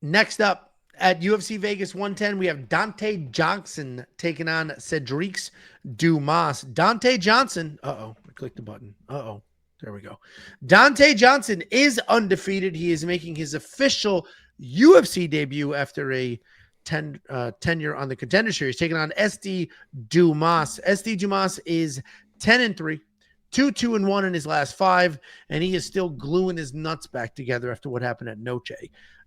Next up at UFC Vegas 110, we have Donte Johnson taking on Sedriques Dumas. Donte Johnson, I clicked the button. There we go. Donte Johnson is undefeated. He is making his official UFC debut after a tenure on the Contender Series, taking on SD Dumas. SD Dumas is 10-3. 2-2-1 in his last 5, and he is still gluing his nuts back together after what happened at Noche.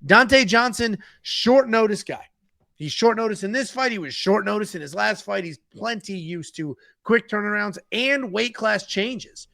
Donte Johnson, short notice guy. He's short notice in this fight. He was short notice in his last fight. He's plenty used to quick turnarounds and weight class changes.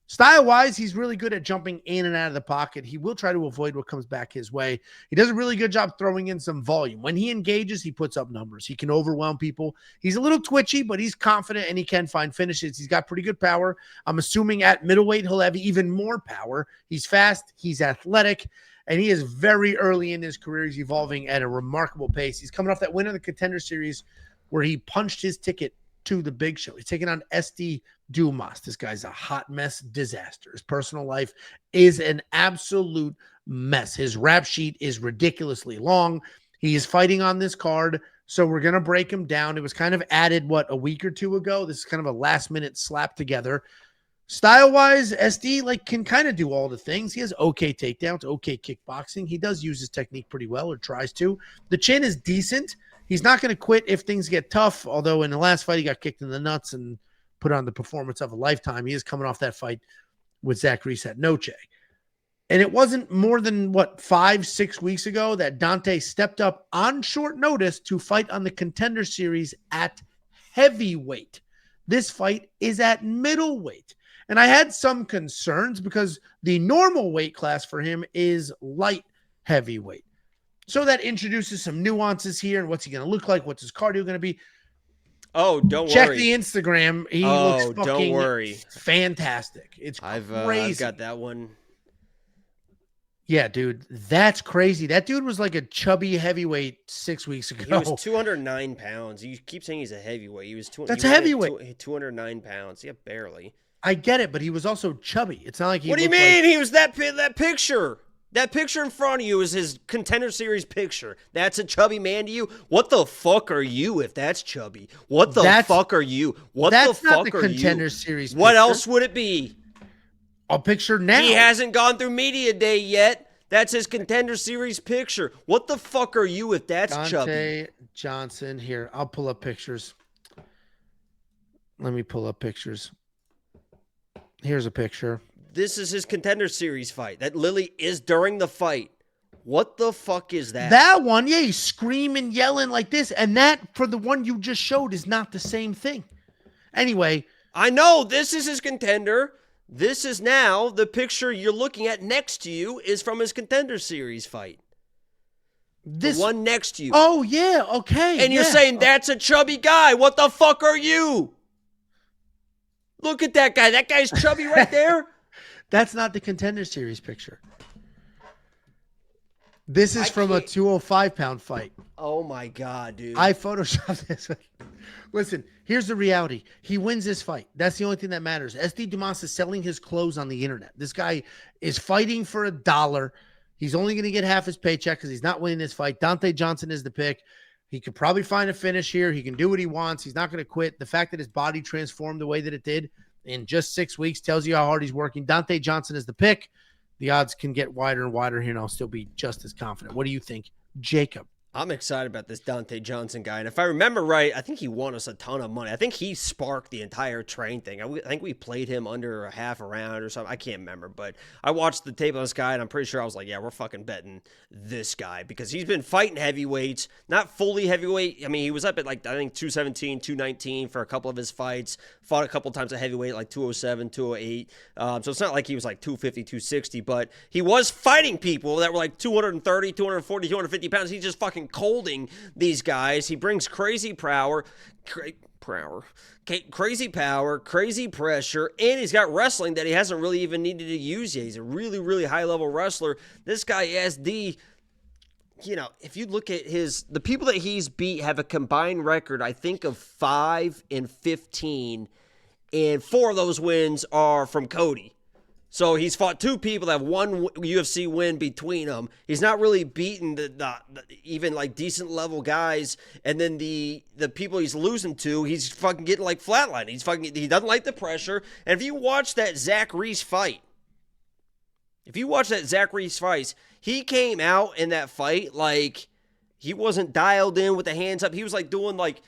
Style-wise, he's really good at jumping in and out of the pocket. He will try to avoid what comes back his way. He does a really good job throwing in some volume. When he engages, he puts up numbers. He can overwhelm people. He's a little twitchy, but he's confident and he can find finishes. He's got pretty good power. I'm assuming at middleweight, he'll have even more power. He's fast. He's athletic. And he is very early in his career. He's evolving at a remarkable pace. He's coming off that win in the Contender Series where he punched his ticket to the big show. He's taking on SD Dumas. This guy's a hot mess disaster. His personal life is an absolute mess. His rap sheet is ridiculously long. He is fighting on this card, so we're going to break him down. It was kind of added, a week or two ago? This is kind of a last-minute slap together. Style-wise, SD can kind of do all the things. He has okay takedowns, okay kickboxing. He does use his technique pretty well, or tries to. The chin is decent. He's not going to quit if things get tough, although in the last fight he got kicked in the nuts and put on the performance of a lifetime. He is coming off that fight with Zach Reese at Noche. And it wasn't more than, 5-6 weeks ago that Donte stepped up on short notice to fight on the Contender Series at heavyweight. This fight is at middleweight. And I had some concerns because the normal weight class for him is light heavyweight. So that introduces some nuances here and what's he going to look like? What's his cardio going to be? Oh, don't Check worry. The Instagram. He looks fucking don't worry. Fantastic. It's crazy. I've got that one. Yeah, dude. That's crazy. That dude was like a chubby heavyweight 6 weeks ago. He was 209 pounds. You keep saying he's a heavyweight. He was That's a heavyweight. 209 pounds. Yeah, barely. I get it, but he was also chubby. It's not like he. What do you mean? He was that picture. That picture in front of you is his Contender Series picture. That's a chubby man to you? What the fuck are you if that's chubby? What the fuck are you? What the fuck are you? That's not the Contender Series picture. What else would it be? A picture now. He hasn't gone through media day yet. That's his Contender Series picture. What the fuck are you if that's chubby? Donte Johnson. Here, I'll pull up pictures. Let me pull up pictures. Here's a picture. This is his Contender Series fight. That Lily is during the fight. What the fuck is that? That one, yeah, he's screaming, yelling like this. And that, for the one you just showed, is not the same thing. Anyway. I know. This is his Contender. This is now the picture you're looking at next to you is from his Contender Series fight. The one next to you. Oh, yeah. Okay. And you're saying that's a chubby guy. What the fuck are you? Look at that guy. That guy's chubby right there. That's not the Contender Series picture. This is from a 205-pound fight. Oh, my God, dude. I photoshopped this. Listen, here's the reality. He wins this fight. That's the only thing that matters. SD Dumas is selling his clothes on the internet. This guy is fighting for $1. He's only going to get half his paycheck because he's not winning this fight. Donte Johnson is the pick. He could probably find a finish here. He can do what he wants. He's not going to quit. The fact that his body transformed the way that it did in just 6 weeks tells you how hard he's working. Donte Johnson is the pick. The odds can get wider and wider here, and I'll still be just as confident. What do you think, Jacob? I'm excited about this Donte Johnson guy. And if I remember right, I think he won us a ton of money. I think he sparked the entire train thing. I think we played him under a half a round or something. I can't remember. But I watched the tape on this guy, and I'm pretty sure I was like, yeah, we're fucking betting this guy. Because he's been fighting heavyweights, not fully heavyweight. I mean, he was up at, like, I think 217, 219 for a couple of his fights. Fought a couple times at heavyweight, like 207, 208. So it's not like he was like 250, 260. But he was fighting people that were like 230, 240, 250 pounds. He's just fucking colding these guys. He brings crazy power, crazy power, crazy pressure, and he's got wrestling that he hasn't really even needed to use yet. He's a really, really high-level wrestler. This guy, SD, if you look at the people that he's beat have a combined record, I think, of 5-15, and 4 of those wins are from Cody. So he's fought two people that have one UFC win between them. He's not really beaten the even like decent level guys, and then the people he's losing to, he's fucking getting like flatline. He doesn't like the pressure. And if you watch that Zach Reese fight, he came out in that fight like he wasn't dialed in with the hands up. He was like doing like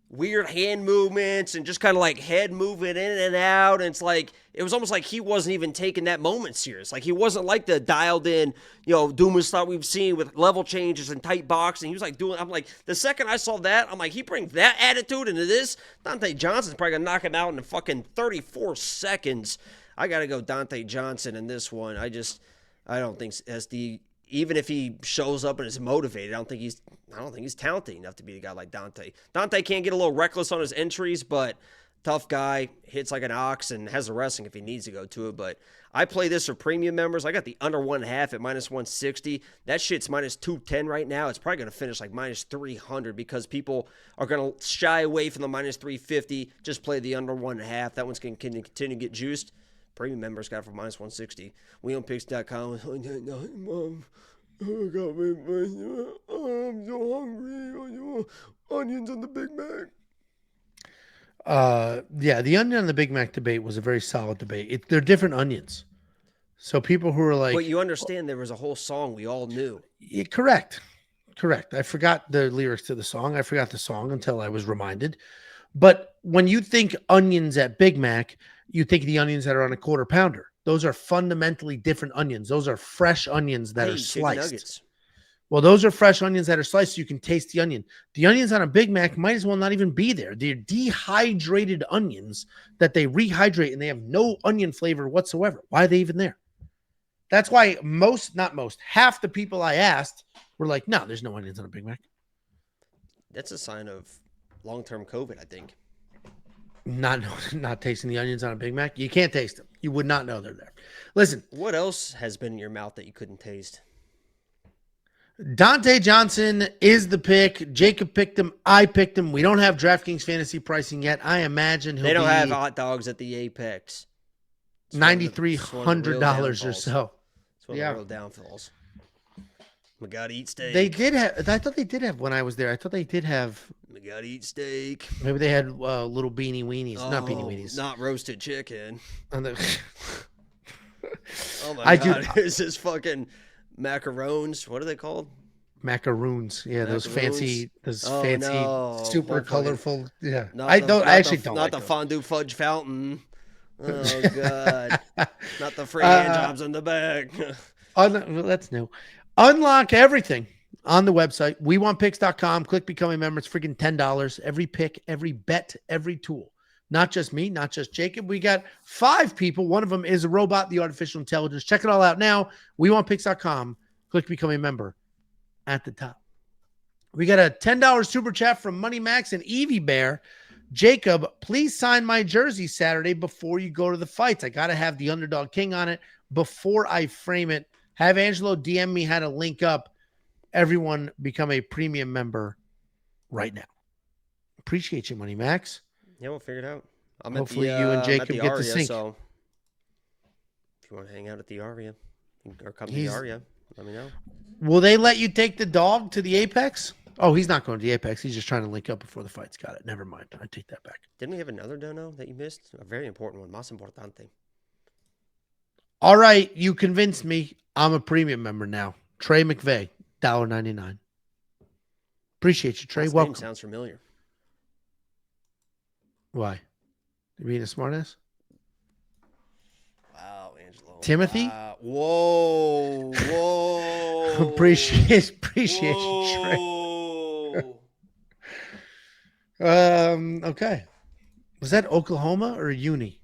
weird hand movements and just kind of like head moving in and out. And it's like, it was almost like he wasn't even taking that moment serious. Like he wasn't like the dialed in, Dumas thought we've seen with level changes and tight boxing. He was like I'm like, the second I saw that, I'm like, he brings that attitude into this. Donte Johnson's probably going to knock him out in fucking 34 seconds. I got to go Donte Johnson in this one. I don't think even if he shows up and is motivated, I don't think he's talented enough to be a guy like Donte. Donte can get a little reckless on his entries, but tough guy, hits like an ox, and has the wrestling if he needs to go to it. But I play this for premium members. I got the under 1.5 at -160. That shit's -210 right now. It's probably going to finish like -300 because people are going to shy away from the -350. Just play the under 1.5. That one's going to continue to get juiced. Premium members got it for -160. WeOwnPicks.com. I'm so hungry. Onions on the Big Mac. Yeah, the onion on the Big Mac debate was a very solid debate. They're different onions. So people who are like, but you understand there was a whole song we all knew. Yeah, correct. I forgot the lyrics to the song. I forgot the song until I was reminded. But when you think onions at Big Mac, you think the onions that are on a quarter pounder. Those are fundamentally different onions. Those are fresh onions that are sliced. Well, those are fresh onions that are sliced, so you can taste the onion. The onions on a Big Mac might as well not even be there. They're dehydrated onions that they rehydrate, and they have no onion flavor whatsoever. Why are they even there? That's why half the people I asked were like, no, there's no onions on a Big Mac. That's a sign of long-term COVID, I think. Not tasting the onions on a Big Mac. You can't taste them. You would not know they're there. Listen. What else has been in your mouth that you couldn't taste? Donte Johnson is the pick. Jacob picked him. I picked him. We don't have DraftKings fantasy pricing yet. I imagine they don't have hot dogs at the Apex. $9,300 or so. It's one of the real downfalls. We gotta eat steak. They did have. I thought they did have when I was there. I thought they did have. We gotta eat steak. Maybe they had little beanie weenies. Not beanie weenies. Not roasted chicken. Oh my God! It's just fucking macarons. What are they called? Macaroons. Yeah, those fancy, super colorful. Yeah, I actually don't. Not the fondue fudge fountain. Oh God! Not the free hand jobs in the back. That's new. Unlock everything on the website. WeWantPicks.com. Click Become a Member. It's freaking $10. Every pick, every bet, every tool. Not just me, not just Jacob. We got 5 people. One of them is a robot, the artificial intelligence. Check it all out now. WeWantPicks.com. Click Become a Member at the top. We got a $10 super chat from Money Max and Evie Bear. Jacob, please sign my jersey Saturday before you go to the fights. I got to have the Underdog King on it before I frame it. Have Angelo DM me how to link up. Everyone become a premium member right now. Appreciate you, Money Max. Yeah, we'll figure it out. Hopefully you and Jacob get to sync. So if you want to hang out at the Aria or come to the Aria, let me know. Will they let you take the dog to the Apex? Oh, he's not going to the Apex. He's just trying to link up before the fights. Got it. Never mind. I take that back. Didn't we have another dono that you missed? A very important one. Más importante. All right. You convinced me. I'm a premium member now. Trey McVeigh, $1.99. Appreciate you, Trey. Last welcome. Name sounds familiar. Why? You being a smartass? Wow, Angelo. Timothy? Wow. Whoa. appreciate you, Trey. Okay. Was that Oklahoma or Uni?